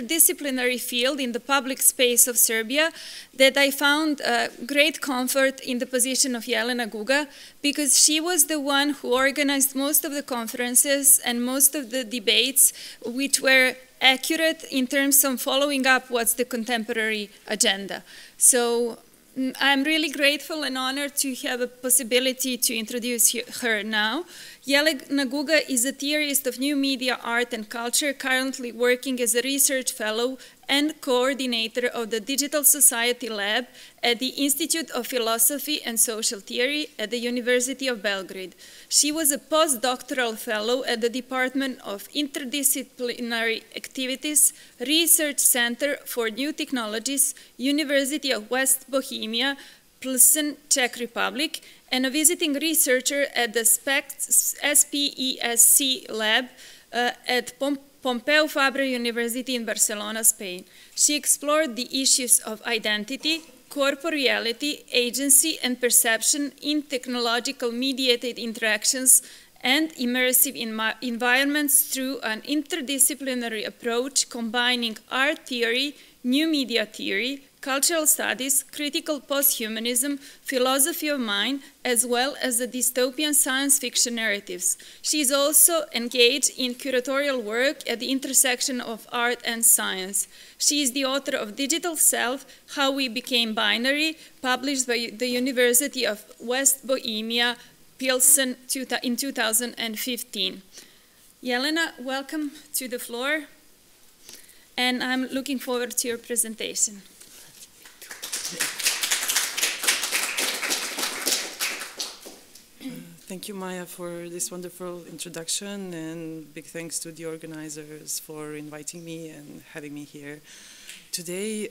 interdisciplinary field in the public space of Serbia that I found great comfort in the position of Jelena Guga, because she was the one who organized most of the conferences and most of the debates, which were accurate in terms of following up what's the contemporary agenda. So I'm really grateful and honored to have a possibility to introduce her now. Jelena Guga is a theorist of new media, art and culture, currently working as a research fellow and coordinator of the Digital Society Lab at the Institute of Philosophy and Social Theory at the University of Belgrade. She was a postdoctoral fellow at the Department of Interdisciplinary Activities, Research Center for New Technologies, University of West Bohemia, Plzeň, Czech Republic, and a visiting researcher at the SPESC lab at Pompeu Fabra University in Barcelona, Spain. She explored the issues of identity, corporeality, agency, and perception in technological mediated interactions and immersive environments through an interdisciplinary approach combining art theory, new media theory, cultural studies, critical posthumanism, philosophy of mind, as well as the dystopian science fiction narratives. She is also engaged in curatorial work at the intersection of art and science. She is the author of Digital Self, How We Became Binary, published by the University of West Bohemia, Plzeň in 2015. Jelena, welcome to the floor, and I'm looking forward to your presentation. Thank you, Maya, for this wonderful introduction, and big thanks to the organizers for inviting me and having me here today.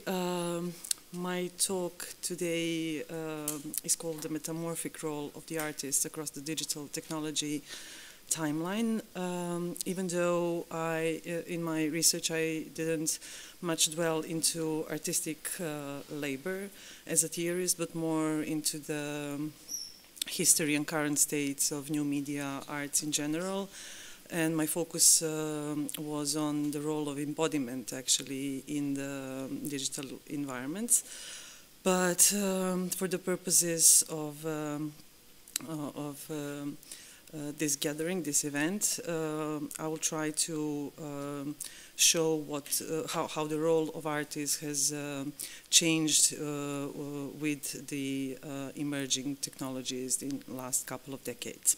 My talk today is called The Metamorphic Role of the Artist Across the Digital Technology Timeline. Even though in my research I didn't much dwell into artistic labor as a theorist, but more into the history and current states of new media arts in general. And my focus was on the role of embodiment, actually, in the digital environments. But for the purposes of this gathering, this event, I will try to show how the role of artists has changed with the emerging technologies in the last couple of decades.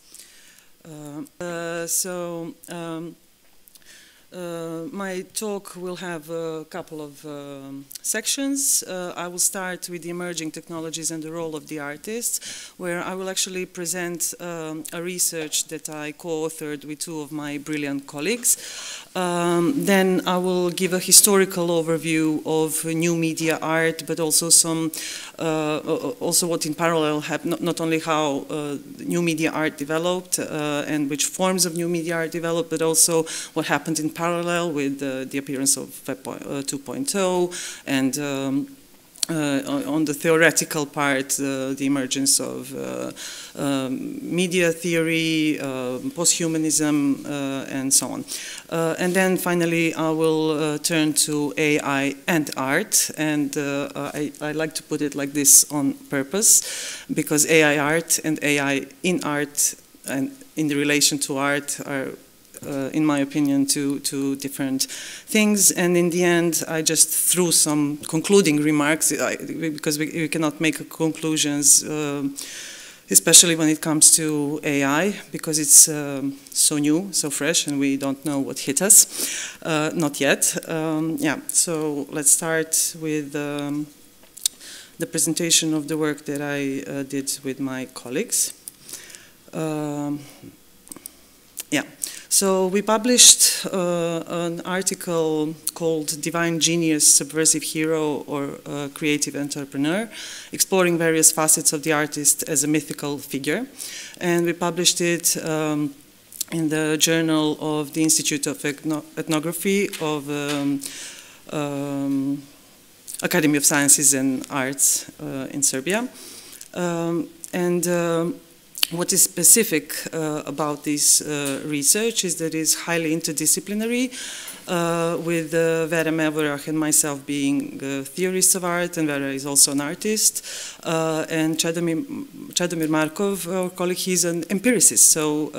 My talk will have a couple of sections. I will start with the emerging technologies and the role of the artists, where I will actually present a research that I co-authored with two of my brilliant colleagues. Then I will give a historical overview of new media art, but also also what in parallel happened, not only how new media art developed and which forms of new media art developed, but also what happened in parallel with the appearance of Web 2.0 and on the theoretical part, the emergence of media theory, posthumanism, and so on. And then finally, I will turn to AI and art, and I like to put it like this on purpose, because AI art and AI in art and in the relation to art are in my opinion, two different things. And in the end, I just threw some concluding remarks, because we cannot make conclusions, especially when it comes to AI, because it's so new, so fresh, and we don't know what hit us. Not yet. Yeah, so let's start with the presentation of the work that I did with my colleagues. Yeah. So we published an article called Divine Genius, Subversive Hero or Creative Entrepreneur, exploring various facets of the artist as a mythical figure. And we published it in the Journal of the Institute of Ethnography of Academy of Sciences and Arts in Serbia. What is specific about this research is that it is highly interdisciplinary. with Vera Mevorach and myself being theorists of art, and Vera is also an artist, and Chadomir Markov, our colleague, he's an empiricist. So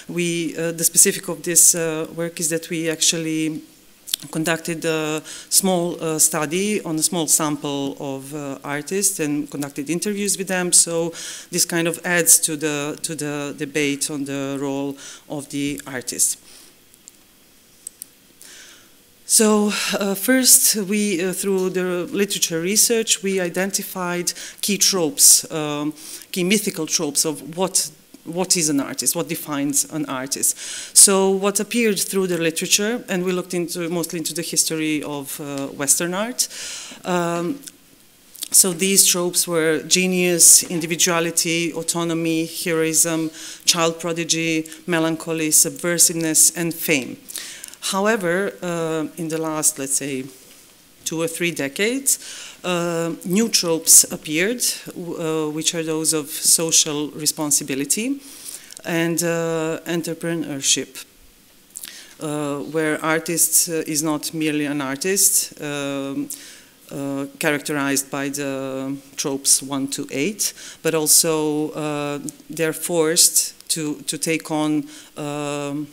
the specific of this work is that we actually conducted a small study on a small sample of artists and conducted interviews with them. So this kind of adds to the debate on the role of the artist. So first, we through the literature research, we identified key tropes, key mythical tropes of what is an artist, what defines an artist. So what appeared through the literature, and we looked mostly into the history of Western art. So these tropes were genius, individuality, autonomy, heroism, child prodigy, melancholy, subversiveness, and fame. However, in the last, let's say, 2 or 3 decades, new tropes appeared, which are those of social responsibility and entrepreneurship, where artist is not merely an artist, characterized by the tropes 1 to 8, but also they're forced to take on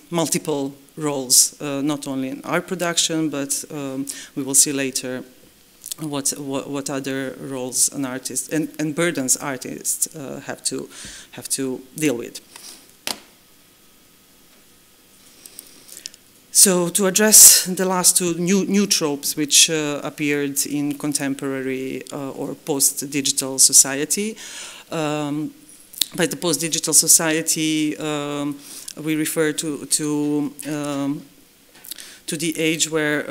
multiple roles, not only in art production, but we will see later what other roles an artist and burdens artists have to deal with. So to address the last 2 new tropes which appeared in contemporary or post-digital society, by the post-digital society we refer to the age where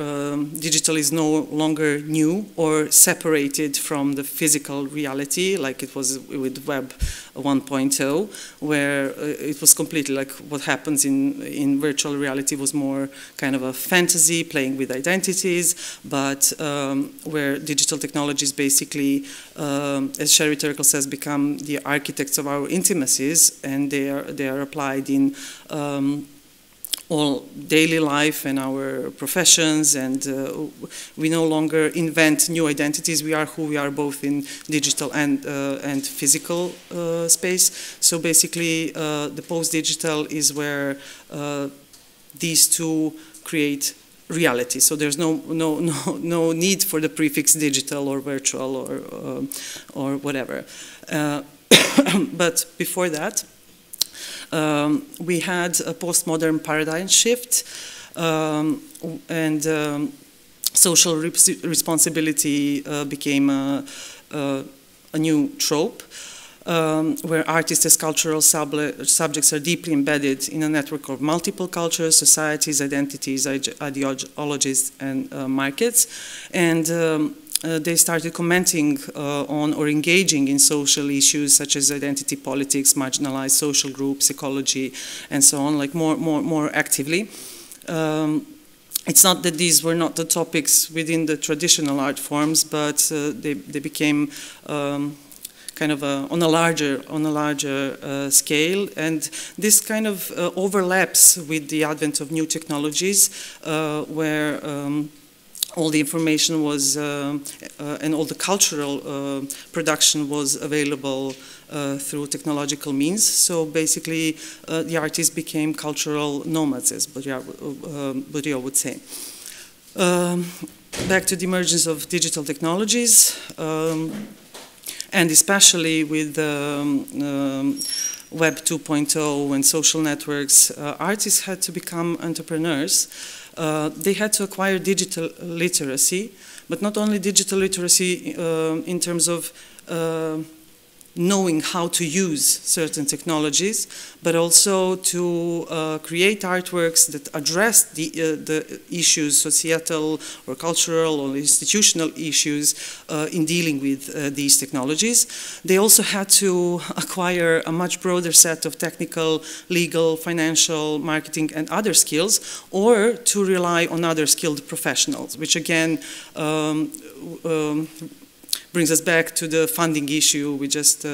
digital is no longer new or separated from the physical reality, like it was with Web 1.0, where it was completely like what happens in virtual reality was more kind of a fantasy, playing with identities, but where digital technologies basically, as Sherry Turkle says, become the architects of our intimacies, and they are applied in all daily life and our professions, and we no longer invent new identities. We are who we are, both in digital and physical space. So basically, the post-digital is where these two create reality. So there's no need for the prefix digital or virtual or whatever. But before that, we had a postmodern paradigm shift, and social responsibility became a new trope, where artists as cultural subjects are deeply embedded in a network of multiple cultures, societies, identities, ideologies, and markets. And they started commenting on or engaging in social issues such as identity politics, marginalized social groups, ecology, and so on, like more actively. It's not that these were not the topics within the traditional art forms, but they became kind of on a larger scale, and this kind of overlaps with the advent of new technologies, where all the information was, and all the cultural production was available through technological means. So basically, the artists became cultural nomads, as Bourdieu would say. Back to the emergence of digital technologies, and especially with Web 2.0 and social networks, artists had to become entrepreneurs. They had to acquire digital literacy, but not only digital literacy in terms of knowing how to use certain technologies, but also to create artworks that address the issues, societal or cultural or institutional issues in dealing with these technologies. They also had to acquire a much broader set of technical, legal, financial, marketing, and other skills, or to rely on other skilled professionals, which again brings us back to the funding issue we just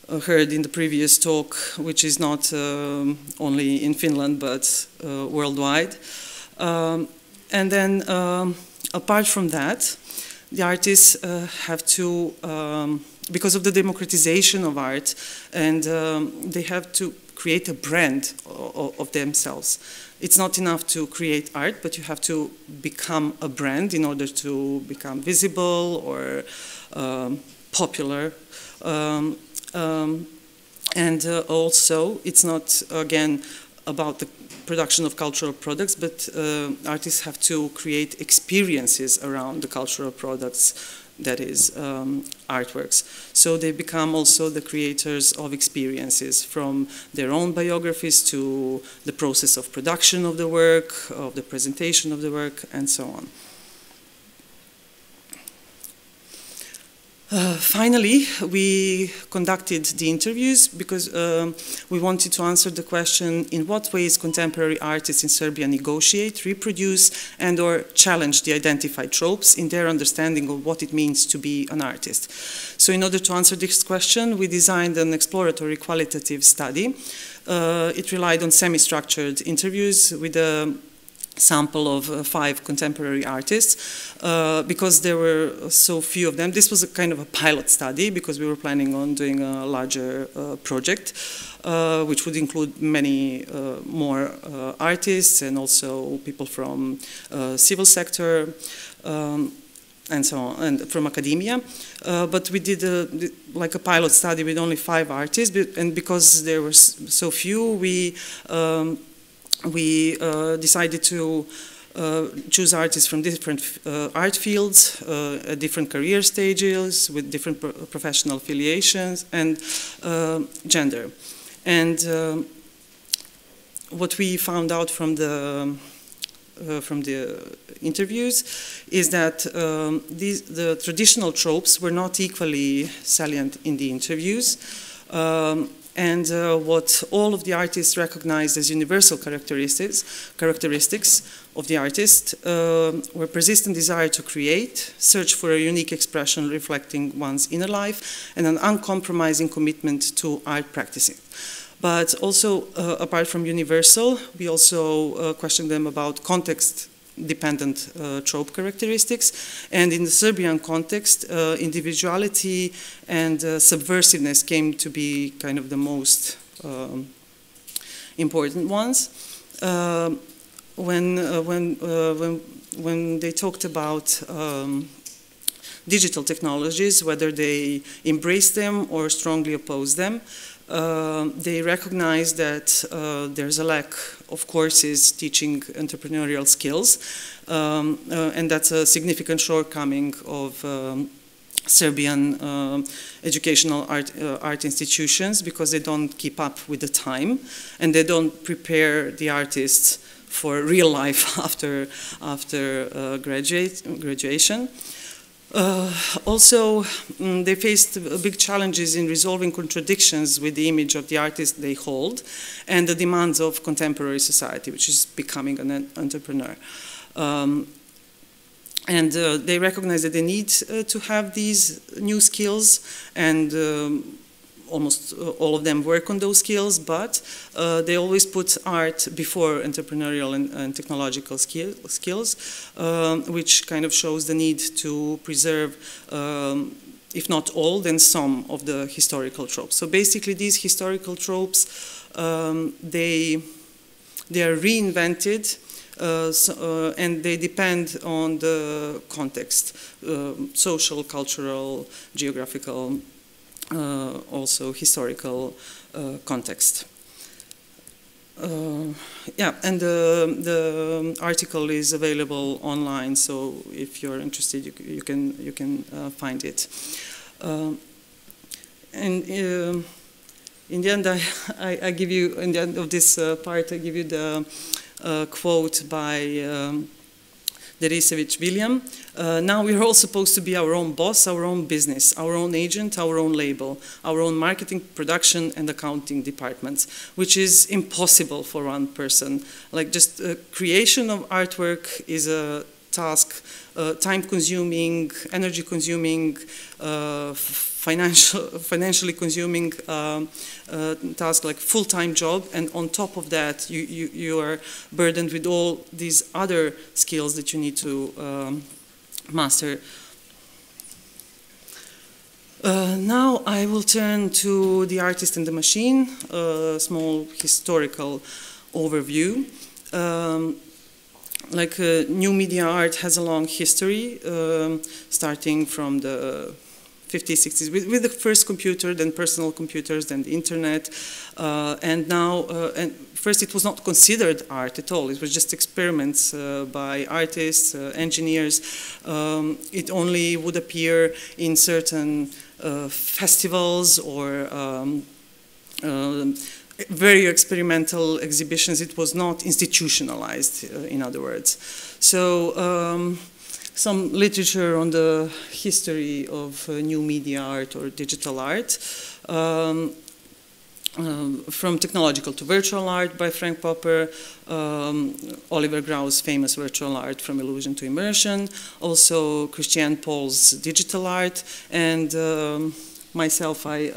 heard in the previous talk, which is not only in Finland but worldwide. And then, apart from that, the artists have to, because of the democratization of art, and they have to create a brand of themselves. It's not enough to create art, but you have to become a brand in order to become visible or popular. And also, it's not, again, about the production of cultural products, but artists have to create experiences around the cultural products, that is, artworks. So they become also the creators of experiences, from their own biographies to the process of production of the work, of the presentation of the work, and so on. Finally, we conducted the interviews because we wanted to answer the question, in what ways contemporary artists in Serbia negotiate, reproduce, and or challenge the identified tropes in their understanding of what it means to be an artist. So in order to answer this question, we designed an exploratory qualitative study. It relied on semi-structured interviews with a sample of 5 contemporary artists, because there were so few of them. This was a kind of a pilot study because we were planning on doing a larger project, which would include many more artists and also people from civil sector and so on, and from academia. But we did like a pilot study with only 5 artists, and because there were so few, we decided to choose artists from different art fields, at different career stages, with different professional affiliations and gender. And what we found out from the interviews is that the traditional tropes were not equally salient in the interviews. And what all of the artists recognized as universal characteristics of the artist were persistent desire to create, search for a unique expression reflecting one's inner life, and an uncompromising commitment to art practicing. But also, apart from universal, we also questioned them about context-dependent trope characteristics, and in the Serbian context, individuality and subversiveness came to be kind of the most important ones. When they talked about digital technologies, whether they embrace them or strongly oppose them, they recognize that there's a lack of courses teaching entrepreneurial skills, and that's a significant shortcoming of Serbian educational art institutions, because they don't keep up with the time and they don't prepare the artists for real life after graduation. Also, they faced big challenges in resolving contradictions with the image of the artist they hold and the demands of contemporary society, which is becoming an entrepreneur. And they recognize that they need to have these new skills, and almost all of them work on those skills, but they always put art before entrepreneurial and technological skills, which kind of shows the need to preserve, if not all, then some of the historical tropes. So basically these historical tropes, they are reinvented, and they depend on the context, social, cultural, geographical, also historical context. Yeah, and the article is available online, so if you're interested, you can find it. And in the end, I give you, in the end of this part, I give you the quote by Derisevic William. Now we are all supposed to be our own boss, our own business, our own agent, our own label, our own marketing, production, and accounting departments, which is impossible for one person. Like, just creation of artwork is a task, time-consuming, energy-consuming, financially consuming task, like full-time job, and on top of that, you are burdened with all these other skills that you need to master. Now I will turn to The Artist and the Machine, a small historical overview. New media art has a long history, starting from the 50s, 60s, with the first computer, then personal computers, then the internet, and now, first it was not considered art at all. It was just experiments by artists, engineers. It only would appear in certain festivals or very experimental exhibitions. It was not institutionalized, in other words. So some literature on the history of new media art or digital art. From Technological to Virtual Art by Frank Popper, Oliver Grau's famous Virtual Art from Illusion to Immersion, also Christiane Paul's Digital Art, and myself, I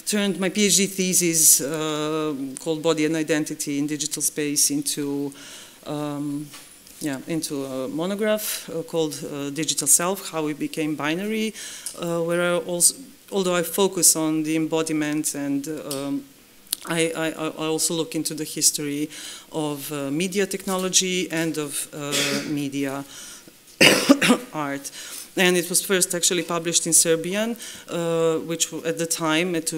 turned my PhD thesis called Body and Identity in Digital Space into a monograph called Digital Self, How We Became Binary, where I also, although I focus on the embodiment, and I also look into the history of media technology and of media art. And it was first actually published in Serbian, which at the time, at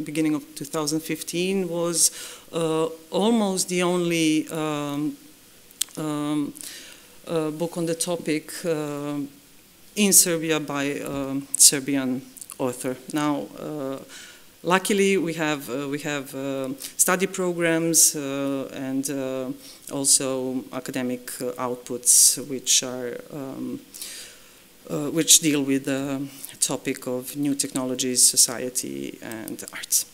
beginning of 2015, was almost the only book on the topic in Serbia by a Serbian author. Now, luckily, we have study programs and also academic outputs which deal with the topic of new technologies, society, and arts.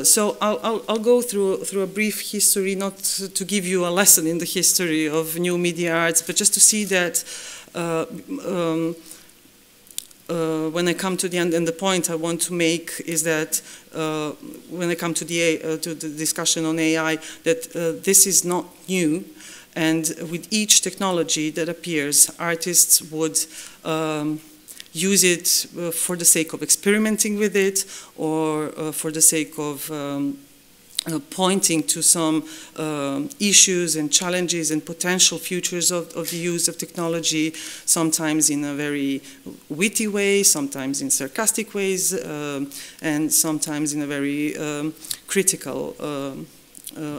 So I'll go through a brief history, not to give you a lesson in the history of new media arts, but just to see that when I come to the end, and the point I want to make is that when I come to the discussion on AI, that this is not new, and with each technology that appears, artists would use it for the sake of experimenting with it, or for the sake of pointing to some issues and challenges and potential futures of the use of technology, sometimes in a very witty way, sometimes in sarcastic ways, and sometimes in a very critical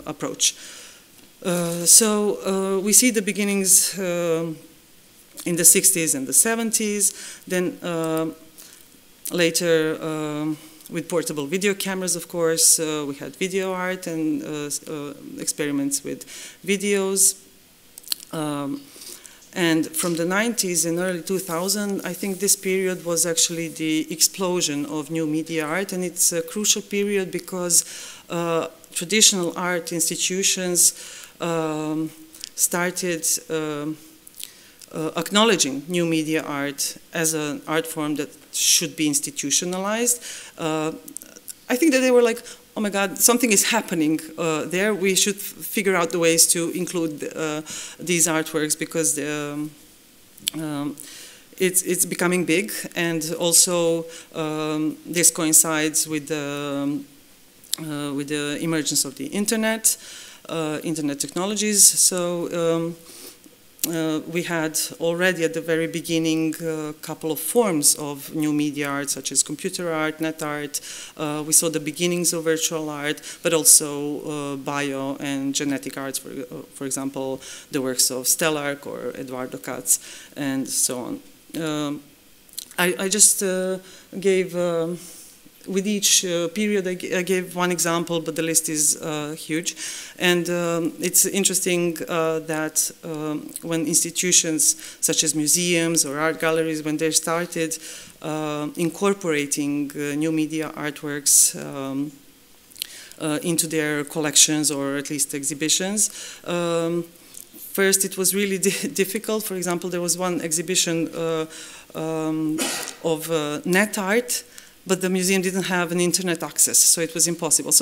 approach. So we see the beginnings in the 60s and the 70s, then later with portable video cameras, of course, we had video art and experiments with videos. And from the 90s and early 2000, I think this period was actually the explosion of new media art, and it's a crucial period because traditional art institutions started acknowledging new media art as an art form that should be institutionalized. I think that they were like, oh my God, something is happening there. We should figure out the ways to include these artworks, because it's becoming big, and also this coincides with the emergence of the internet technologies. So we had already at the very beginning a couple of forms of new media art, such as computer art, net art. We saw the beginnings of virtual art, but also bio and genetic arts, for example, the works of Stellark or Eduardo Katz, and so on. I just gave with each period, I gave one example, but the list is huge. And it's interesting that when institutions such as museums or art galleries, when they started incorporating new media artworks into their collections or at least exhibitions, first, it was really difficult. For example, there was one exhibition of net art, but the museum didn't have an internet access, so it was impossible.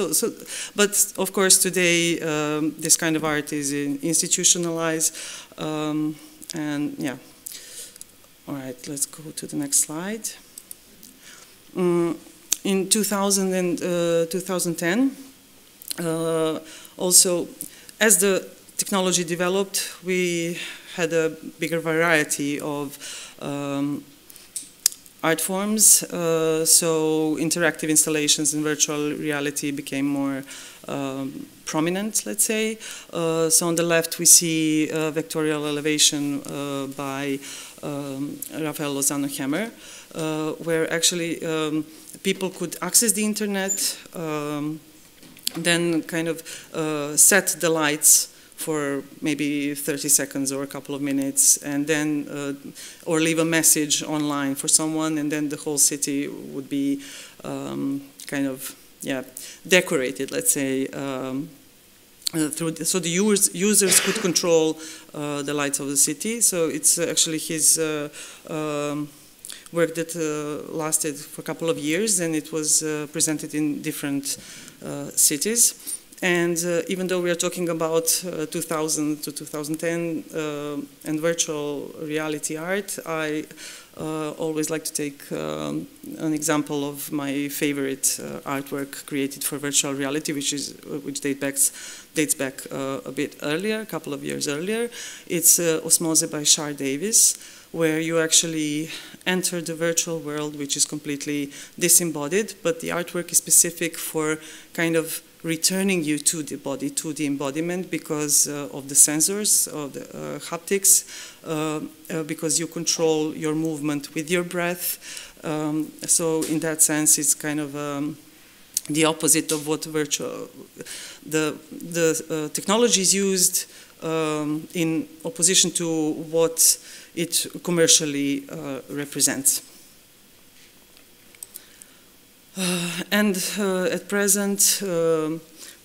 But of course, today, this kind of art is institutionalized, and yeah. All right, let's go to the next slide. In 2000 and 2010, also, as the technology developed, we had a bigger variety of art forms, so interactive installations in virtual reality became more prominent, let's say. So on the left we see vectorial elevation by Rafael Lozano-Hemmer, where actually people could access the internet, then kind of set the lights for maybe 30 seconds or a couple of minutes, and then, or leave a message online for someone, and then the whole city would be kind of, yeah, decorated, let's say, so the users could control the lights of the city. So it's actually his work that lasted for a couple of years, and it was presented in different cities. And even though we are talking about 2000 to 2010 and virtual reality art, I always like to take an example of my favorite artwork created for virtual reality, which dates back a bit earlier, a couple of years earlier. It's Osmose by Shar Davis, where you actually enter the virtual world, which is completely disembodied, but the artwork is specific for kind of returning you to the body, to the embodiment, because of the sensors, of the haptics, because you control your movement with your breath. So in that sense, it's kind of the opposite of what virtual, the technology is used in opposition to what it commercially represents. And at present,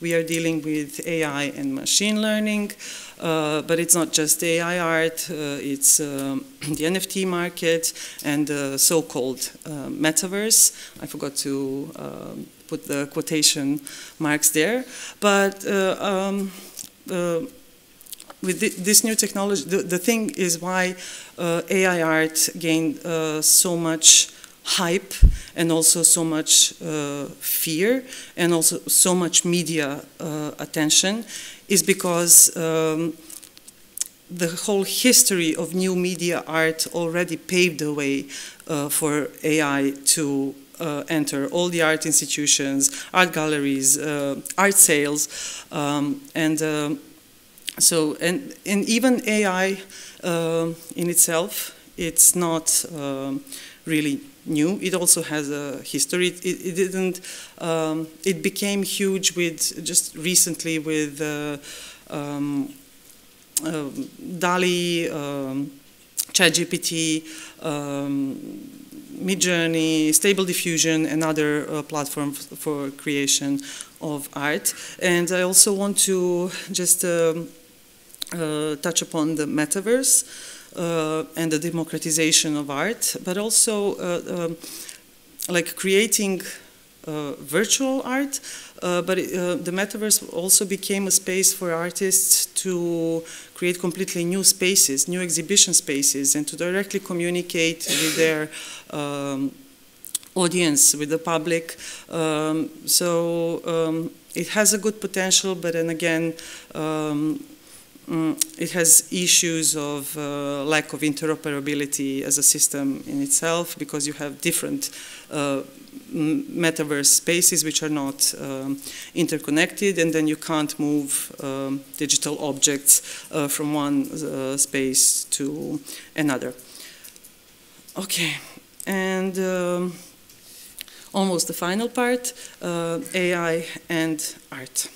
we are dealing with AI and machine learning, but it's not just AI art, it's the NFT market and the so-called metaverse. I forgot to put the quotation marks there, but with this new technology, the thing is why AI art gained so much hype and also so much fear and also so much media attention is because the whole history of new media art already paved the way for AI to enter all the art institutions, art galleries, art sales, so even AI in itself, it's not really new. It also has a history. It became huge with just recently with DALL-E, ChatGPT, Midjourney, Stable Diffusion, and other platforms for creation of art. And I also want to just touch upon the metaverse and the democratization of art, but also like creating virtual art, but the metaverse also became a space for artists to create completely new spaces, new exhibition spaces, and to directly communicate with their audience, with the public. It has a good potential, but then again, it has issues of lack of interoperability as a system in itself, because you have different metaverse spaces which are not interconnected, and then you can't move digital objects from one space to another. Okay, and almost the final part, AI and art.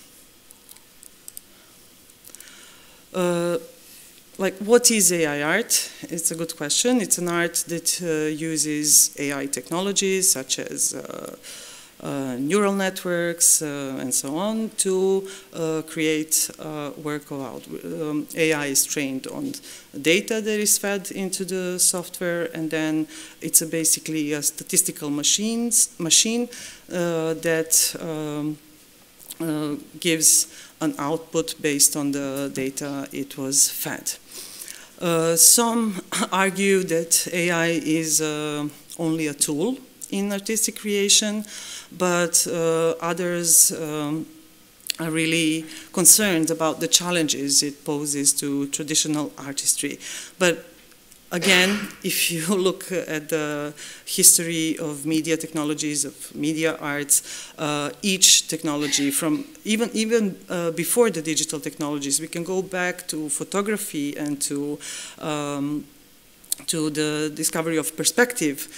Like, what is AI art? It's a good question. It's an art that uses AI technologies such as neural networks and so on to create work out. AI is trained on data that is fed into the software, and then it's basically a statistical machine that gives an output based on the data it was fed. Some argue that AI is only a tool in artistic creation, but others are really concerned about the challenges it poses to traditional artistry. But again, if you look at the history of media technologies, of media arts, each technology, from even before the digital technologies, we can go back to photography and to the discovery of perspective,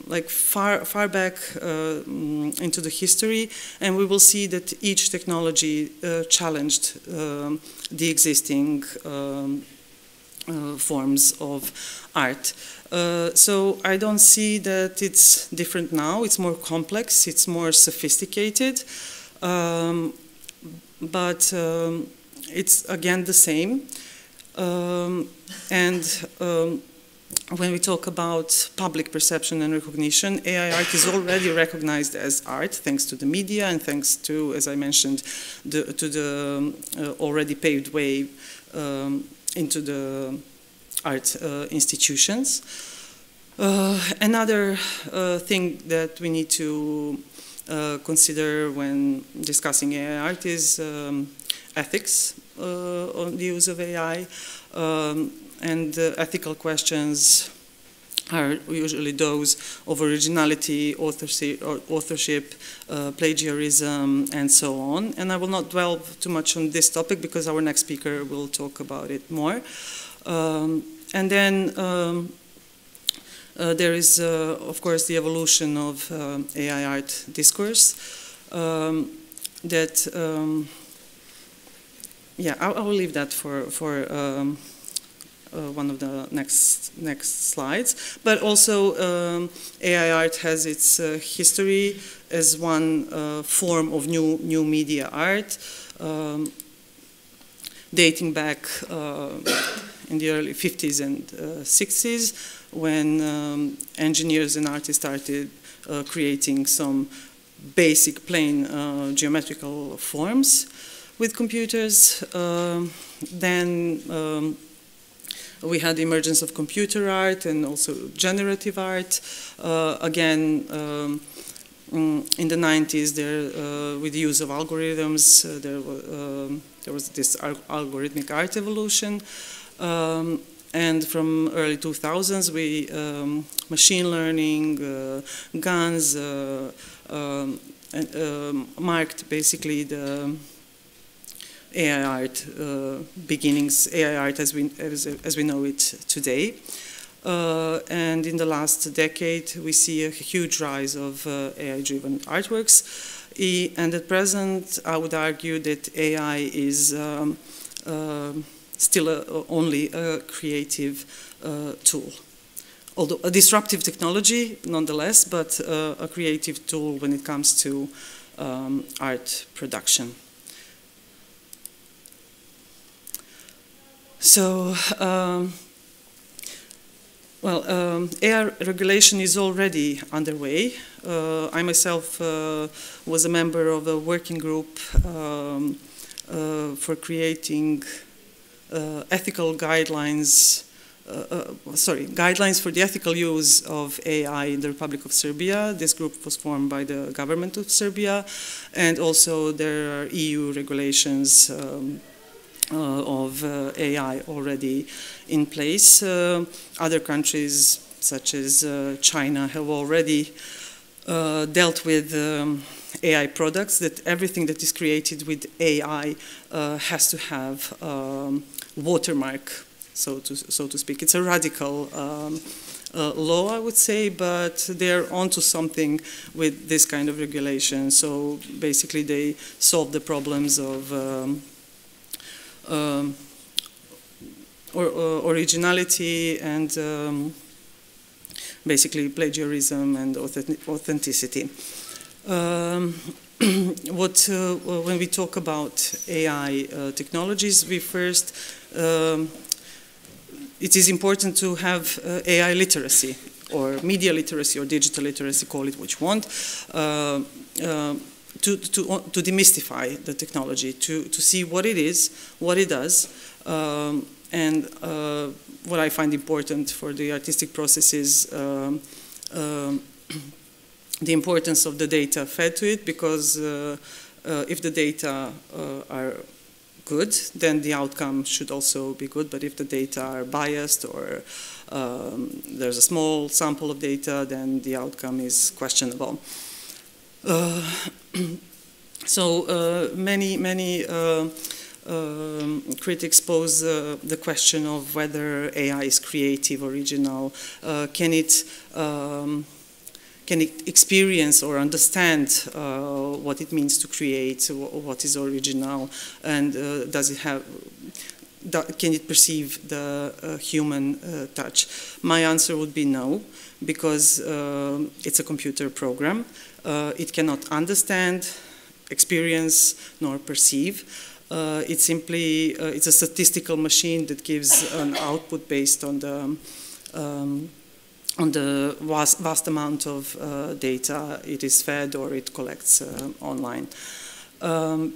like far back into the history, and we will see that each technology challenged the existing forms of art. So I don't see that it's different now. It's more complex, it's more sophisticated, but it's again the same. When we talk about public perception and recognition, AI art is already recognized as art thanks to the media and thanks to, as I mentioned, to the already paved way into the art institutions. Another thing that we need to consider when discussing AI art is ethics on the use of AI. And ethical questions are usually those of originality, authorship, plagiarism, and so on. And I will not dwell too much on this topic because our next speaker will talk about it more. And then there is, of course, the evolution of AI art discourse that, yeah, I will leave that for one of the next slides. But also AI art has its history as one form of new media art, dating back in the early 50s and 60s, when engineers and artists started creating some basic plain geometrical forms with computers. Then we had the emergence of computer art and also generative art. Again, in the 90s, with the use of algorithms, there was this algorithmic art evolution. And from early 2000s, machine learning, GANs marked basically the AI art beginnings, AI art as we know it today. And in the last decade, we see a huge rise of AI-driven artworks. And at present, I would argue that AI is still only a creative tool. Although a disruptive technology, nonetheless, but a creative tool when it comes to art production. So, AI regulation is already underway. I myself was a member of a working group for creating ethical guidelines, guidelines for the ethical use of AI in the Republic of Serbia. This group was formed by the government of Serbia, and also there are EU regulations of AI already in place. Other countries, such as China, have already dealt with AI products, that everything that is created with AI has to have watermark, so to speak. It's a radical law, I would say, but they're onto something with this kind of regulation. So basically they solve the problems of originality and basically plagiarism and authenticity. When we talk about AI technologies, we first, it is important to have AI literacy, or media literacy, or digital literacy, call it what you want, to demystify the technology, to see what it is, what it does, and what I find important for the artistic process is the importance of the data fed to it, because if the data are good, then the outcome should also be good. But if the data are biased, or there's a small sample of data, then the outcome is questionable. So many critics pose the question of whether AI is creative, original. Can it experience or understand what it means to create, what is original, and does it have? Can it perceive the human touch? My answer would be no, because it's a computer program. It cannot understand, experience, nor perceive. It's simply it's a statistical machine that gives an output based on the vast amount of data it is fed or it collects online. And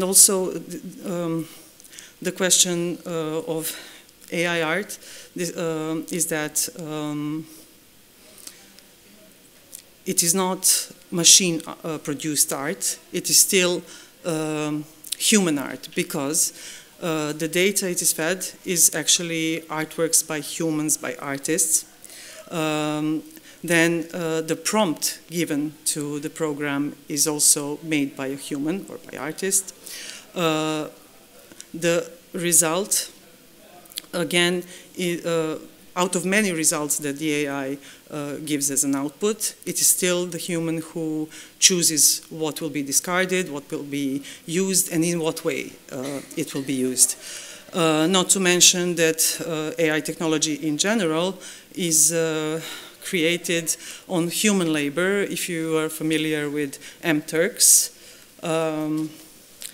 also the question of AI art is that it is not machine produced art, it is still human art, because the data it is fed is actually artworks by humans, by artists. Then the prompt given to the program is also made by a human or by artist. The result, again, out of many results that the AI gives as an output, it is still the human who chooses what will be discarded, what will be used, and in what way it will be used. Not to mention that AI technology in general is created on human labor. If you are familiar with M-Turks,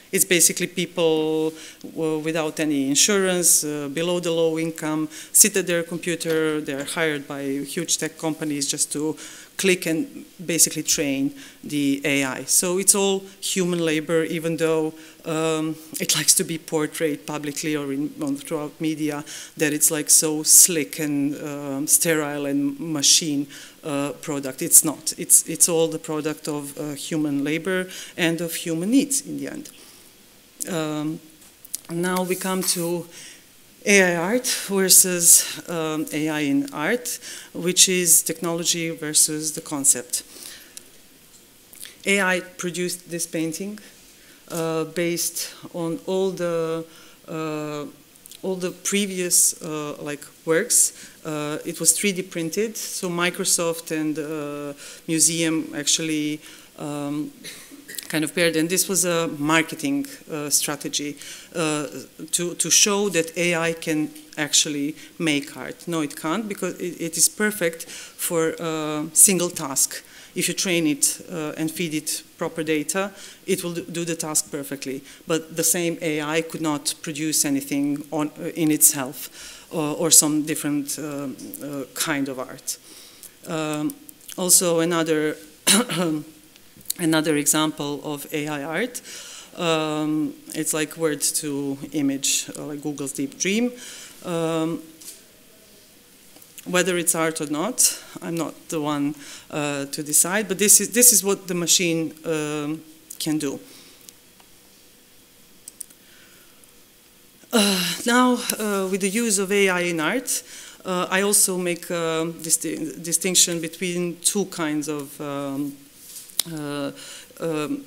it's basically people without any insurance, below the low income, sit at their computer. They're hired by huge tech companies just to click and basically train the AI. So it's all human labor, even though it likes to be portrayed publicly or throughout media that it's like so slick and sterile and machine product. It's not. It's all the product of human labor and of human needs in the end. Now we come to AI art versus AI in art, which is technology versus the concept. AI produced this painting based on all the previous works. It was 3D printed, so Microsoft and museum actually kind of paired, and this was a marketing strategy to show that AI can actually make art. No, it can't, because it is perfect for a single task. If you train it and feed it proper data, it will do the task perfectly. But the same AI could not produce anything in itself or some different kind of art. Also, another another example of AI art. It's like word to image, like Google's Deep Dream. Whether it's art or not, I'm not the one to decide, but this is what the machine can do. Now, with the use of AI in art, I also make a distinction between two kinds of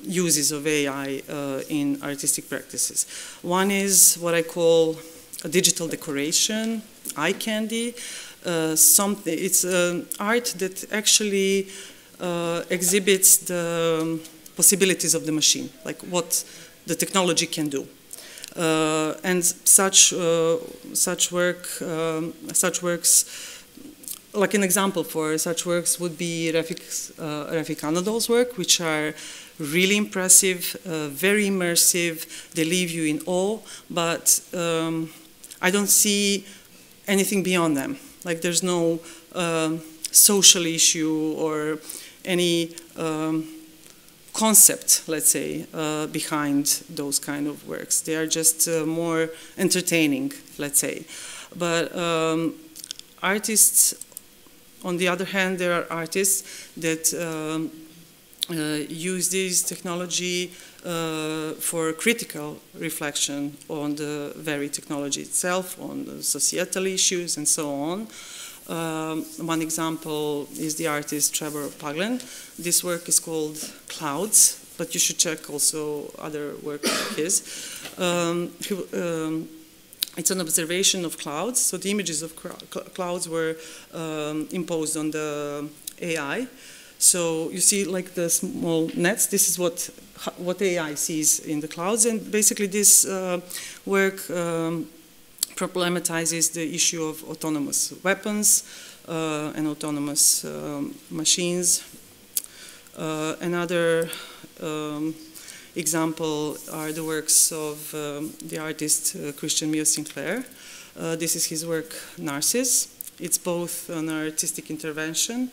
uses of AI in artistic practices. One is what I call a digital decoration, eye candy. It's art that actually exhibits the possibilities of the machine, like what the technology can do. And such works like an example for such works would be Refik Anadol's work, which are really impressive, very immersive. They leave you in awe, but I don't see anything beyond them. Like there's no social issue or any concept, let's say, behind those kind of works. They are just more entertaining, let's say. But artists, on the other hand, there are artists that use this technology for critical reflection on the very technology itself, on the societal issues and so on. One example is the artist Trevor Paglen. This work is called Clouds, but you should check also other work like his. It's an observation of clouds, so the images of clouds were imposed on the AI. So you see like the small nets, this is what AI sees in the clouds, and basically this work problematizes the issue of autonomous weapons and autonomous machines. Another example are the works of the artist Christian Mio Sinclair. This is his work Narcissus. It's both an artistic intervention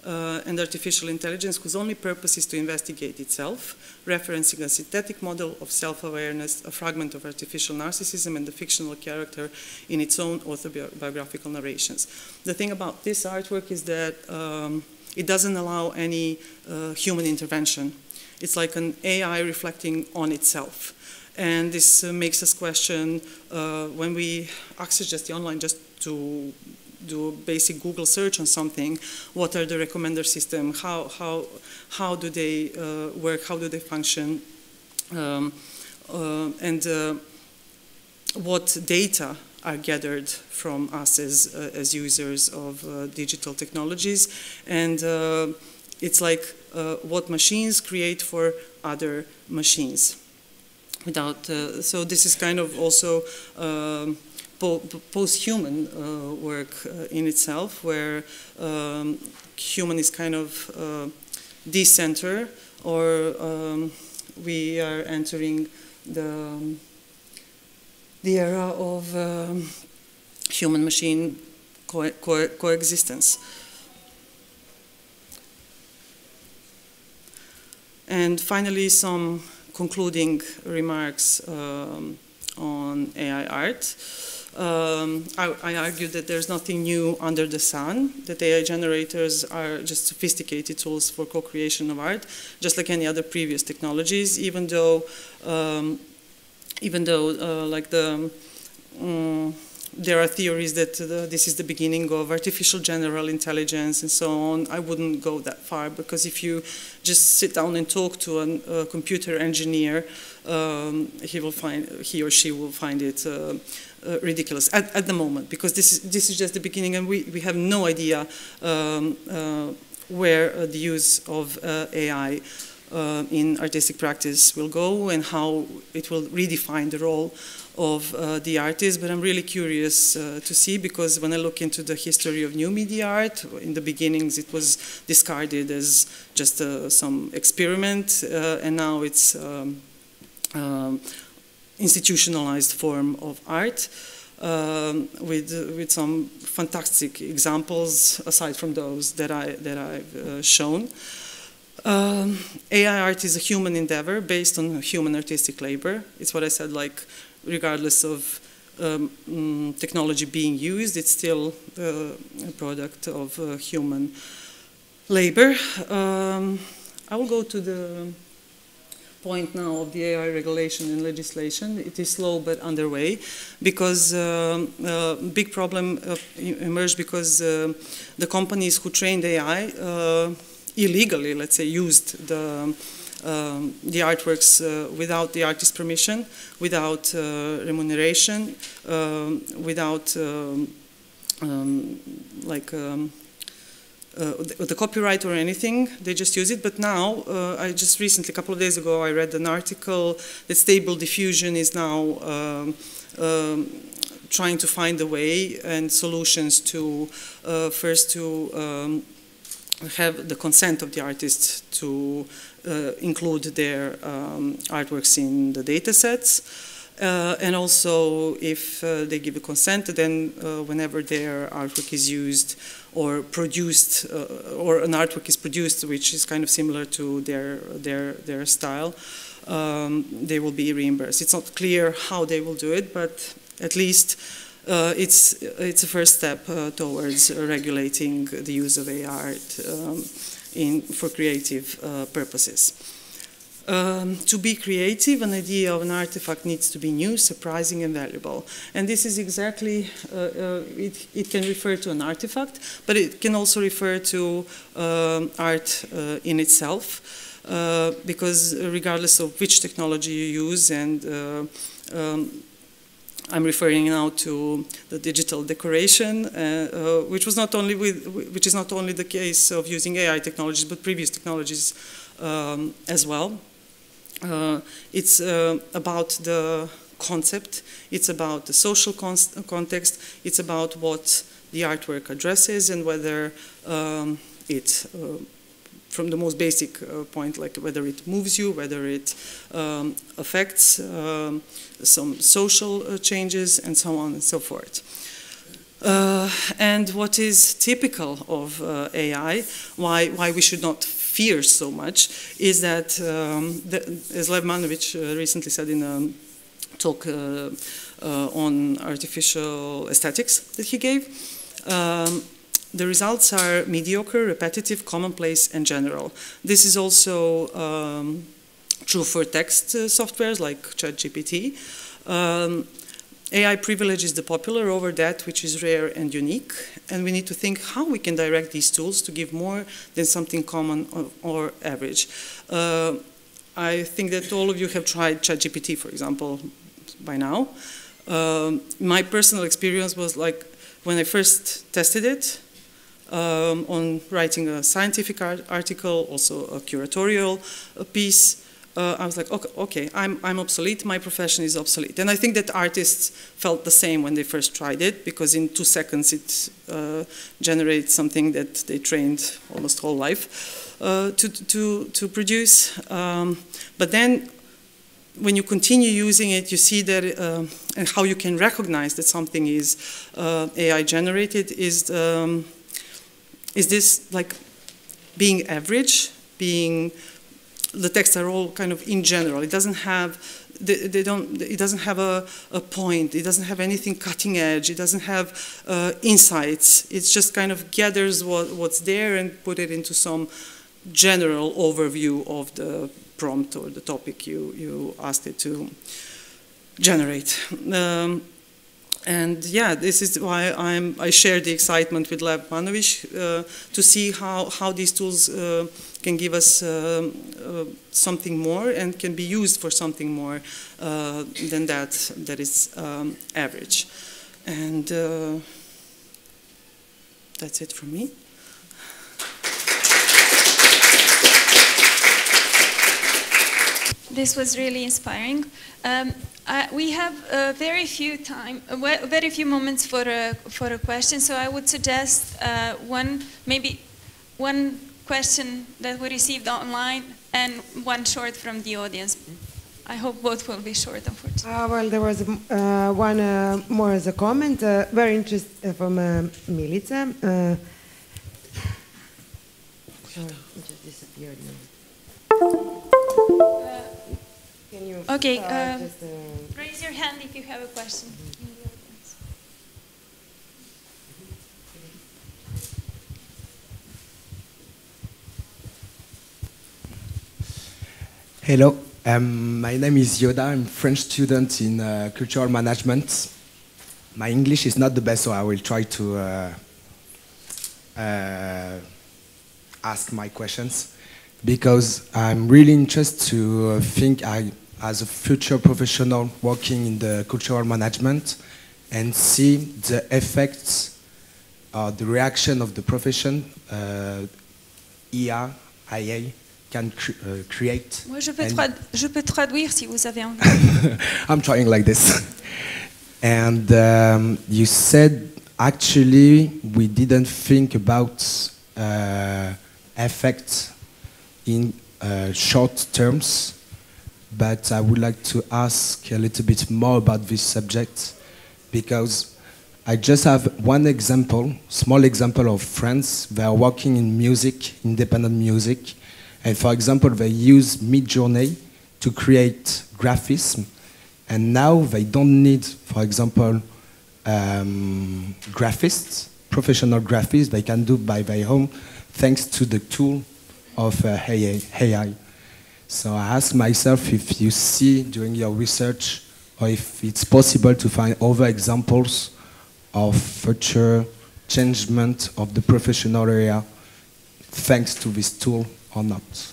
and artificial intelligence whose only purpose is to investigate itself, referencing a synthetic model of self-awareness, a fragment of artificial narcissism, and the fictional character in its own autobiographical narrations. The thing about this artwork is that it doesn't allow any human intervention. It's like an AI reflecting on itself. And this makes us question when we access just the online just to do a basic Google search on something, what are the recommender systems, how do they work, how do they function, and what data are gathered from us as users of digital technologies. And it's like what machines create for other machines. So this is kind of also post-human work in itself, where human is kind of de-center, or we are entering the era of human-machine coexistence. And finally, some concluding remarks on AI art. I argue that there's nothing new under the sun, that AI generators are just sophisticated tools for co-creation of art, just like any other previous technologies, even though like there are theories that this is the beginning of artificial general intelligence and so on. I wouldn't go that far, because if you just sit down and talk to a computer engineer, he or she will find it ridiculous at the moment, because this is just the beginning, and we have no idea where the use of AI in artistic practice will go and how it will redefine the role of the artist. But I'm really curious to see, because when I look into the history of new media art, in the beginnings it was discarded as just some experiment, and now it's institutionalized form of art, with some fantastic examples aside from those that I've shown. AI art is a human endeavor based on human artistic labor. It's what I said, like, regardless of technology being used, it's still a product of human labor. I will go to the point now of the AI regulation and legislation. It is slow but underway, because big problem emerged because the companies who trained AI illegally, let's say, used the artworks without the artist's permission, without remuneration, without the copyright or anything. They just use it. But now, I just recently, a couple of days ago, I read an article that Stable Diffusion is now trying to find a way and solutions to first to have the consent of the artists to include their artworks in the data sets. And also, if they give a consent, then whenever their artwork is used or produced, or an artwork is produced which is kind of similar to their style, they will be reimbursed. It's not clear how they will do it, but at least it's a first step towards regulating the use of AI art for creative purposes. To be creative, an idea of an artifact needs to be new, surprising, and valuable. And this is exactly, it can refer to an artifact, but it can also refer to art in itself, because regardless of which technology you use, and I'm referring now to the digital decoration, which is not only the case of using AI technologies, but previous technologies as well. It's about the concept, it's about the social context, it's about what the artwork addresses, and whether it, from the most basic point, like whether it moves you, whether it affects some social changes, and so on and so forth. And what is typical of AI, why we should not fear so much, is that, as Lev Manovic recently said in a talk on artificial aesthetics that he gave, the results are mediocre, repetitive, commonplace, and general. This is also true for text softwares like ChatGPT. AI privileges the popular over that which is rare and unique, and we need to think how we can direct these tools to give more than something common or average. I think that all of you have tried ChatGPT, for example, by now. My personal experience was like when I first tested it on writing a scientific article, also a curatorial piece. I was like, okay, I'm obsolete, my profession is obsolete. And I think that artists felt the same when they first tried it, because in 2 seconds it generates something that they trained almost whole life to produce. But then when you continue using it, you see that, and how you can recognize that something is AI generated is this like being average, the texts are all kind of in general. It doesn't have, it doesn't have a point. It doesn't have anything cutting edge. It doesn't have insights. It just kind of gathers what's there and put it into some general overview of the prompt or the topic you asked it to generate. And yeah, this is why I share the excitement with Lev Manovic to see how these tools can give us something more and can be used for something more than that is average. And that's it from me. This was really inspiring. We have very few moments for a question, so I would suggest maybe one question that we received online and one short from the audience. I hope both will be short, unfortunately. Well, there was one more as a comment, very interesting from Milica. It just disappeared now. Can you raise your hand if you have a question. Hello, my name is Yoda. I'm a French student in cultural management. My English is not the best, so I will try to ask my questions, because I'm really interested to think as a future professional working in the cultural management and see the effects, the reaction of the profession, IAA, can create. Moi, je peux traduire si vous avez envie. I'm trying like this. And you said actually we didn't think about effects in short terms, but I would like to ask a little bit more about this subject, because I just have one example, small example of friends. They are working in music, independent music, and for example, they use Midjourney to create graphism, and now they don't need, for example, graphists, professional graphists. They can do by their own, thanks to the tool of AI. So I ask myself if you see during your research, or if it's possible to find other examples of future changement of the professional area thanks to this tool or not.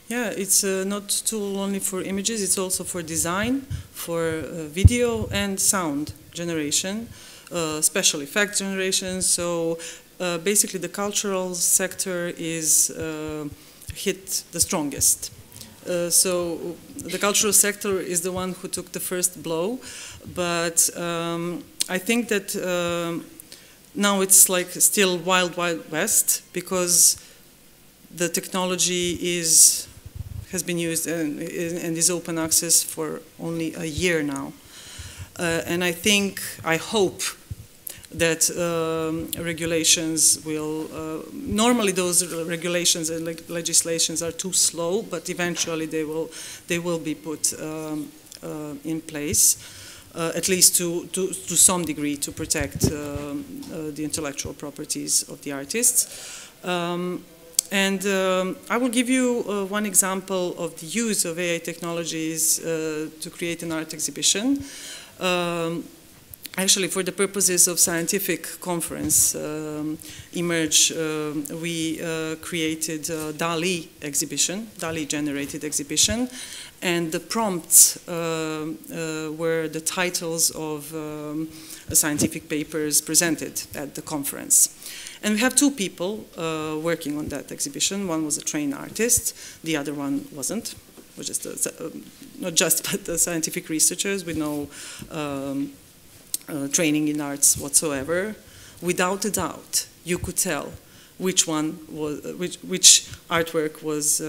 Yeah, it's not tool only for images, it's also for design, for video and sound generation, special effect generation. So basically the cultural sector is hit the strongest. So the cultural sector is the one who took the first blow, but I think that now it's like still wild, wild west, because the technology has been used and is open access for only a year now. And I hope that regulations will, normally those regulations and legislations are too slow, but eventually they will be put in place, at least to some degree, to protect the intellectual properties of the artists. And I will give you one example of the use of AI technologies to create an art exhibition. Actually, for the purposes of scientific conference, Emerge, we created a DALI exhibition, DALI-generated exhibition, and the prompts were the titles of scientific papers presented at the conference. And we have two people working on that exhibition. One was a trained artist, the other one wasn't. We're just not just, but the scientific researchers with no training in arts whatsoever. Without a doubt, you could tell which one was, which artwork was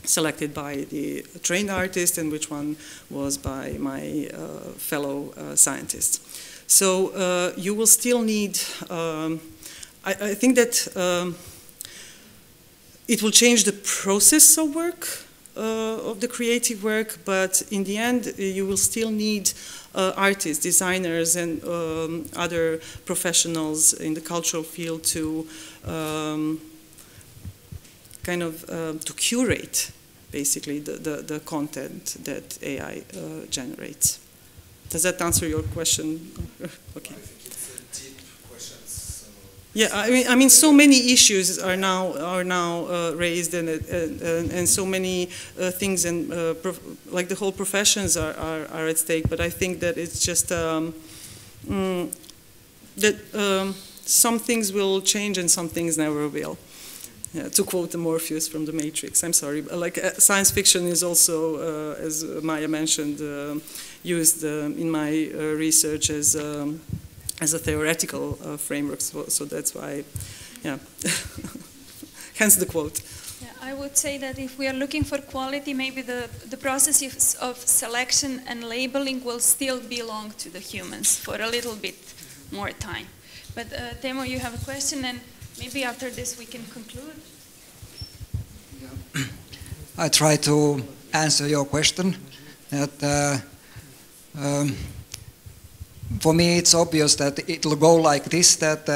selected by the trained artist and which one was by my fellow scientists. So you will still need, I think that it will change the process of work, of the creative work, but in the end you will still need artists, designers and other professionals in the cultural field to kind of to curate basically the content that AI generates. Does that answer your question? Okay. I think it's a deep question. So yeah, I mean, so many issues are now raised, and so many things, and like the whole professions are at stake. But I think that it's just that some things will change and some things never will. Yeah, to quote the Morpheus from The Matrix, I'm sorry, but like science fiction is also, as Maya mentioned, used in my research as a theoretical framework. So that's why, yeah, hence the quote. Yeah, I would say that if we are looking for quality, maybe the process of selection and labeling will still belong to the humans for a little bit more time. But Temo, you have a question, and maybe after this we can conclude. Yeah. I try to answer your question. That for me it's obvious that it will go like this, that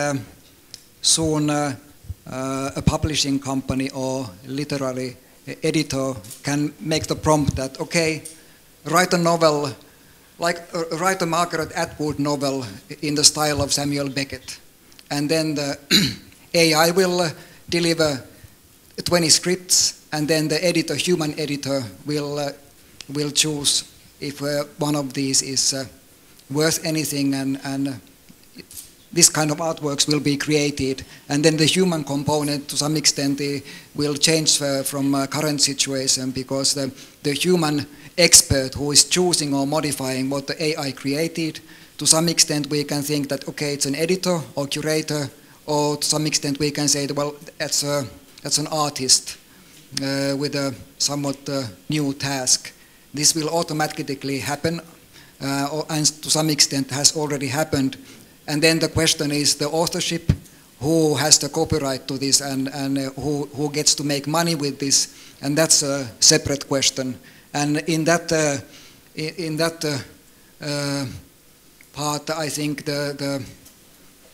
soon a publishing company or literary editor can make the prompt that, okay, write a novel, like write a Margaret Atwood novel in the style of Samuel Beckett. And then the AI will deliver 20 scripts, and then the editor, human editor, will choose if one of these is worth anything and this kind of artworks will be created, and then the human component to some extent will change from current situation, because the human expert who is choosing or modifying what the AI created, to some extent we can think that, okay, it's an editor or curator, or to some extent we can say that, well, that's an artist with a somewhat new task. This will automatically happen, and to some extent has already happened. And then the question is the authorship, who has the copyright to this, and who gets to make money with this, and that's a separate question. And in that part, I think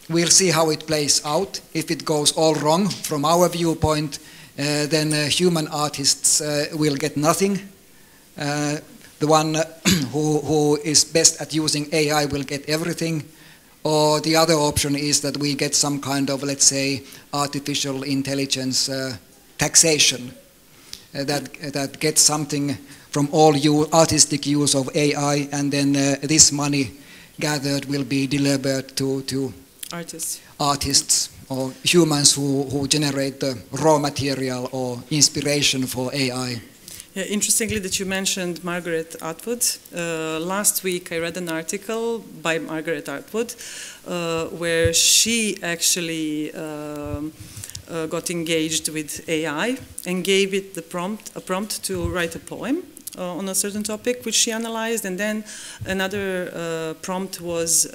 we'll see how it plays out. If it goes all wrong from our viewpoint, then human artists will get nothing. The one who is best at using AI will get everything. Or the other option is that we get some kind of, let's say, artificial intelligence taxation that gets something from all artistic use of AI, and then this money gathered will be delivered to artists or humans who generate the raw material or inspiration for AI. Yeah, interestingly that you mentioned Margaret Atwood. Last week I read an article by Margaret Atwood where she actually got engaged with AI and gave it a prompt to write a poem on a certain topic, which she analyzed, and then another prompt was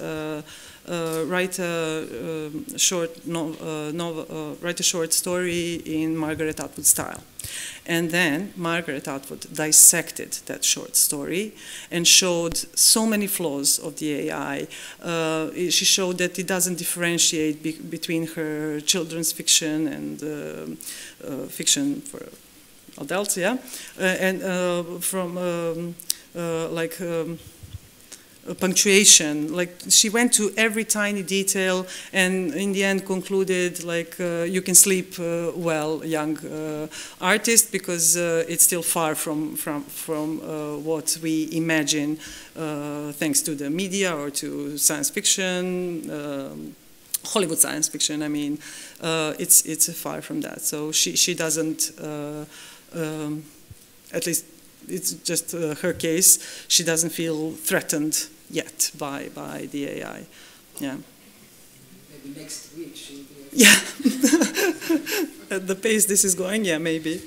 write a short story in Margaret Atwood style. And then Margaret Atwood dissected that short story and showed so many flaws of the AI. She showed that it doesn't differentiate between her children's fiction and fiction for adults, yeah, and from punctuation. Like, she went to every tiny detail, and in the end concluded, like, you can sleep well, young artist, because it's still far from what we imagine thanks to the media or to science fiction, Hollywood science fiction. I mean, it's far from that. So she doesn't, at least it's just her case, she doesn't feel threatened yet by the AI. Yeah. Maybe next week she'll be... Yeah. At the pace this is going, yeah, maybe.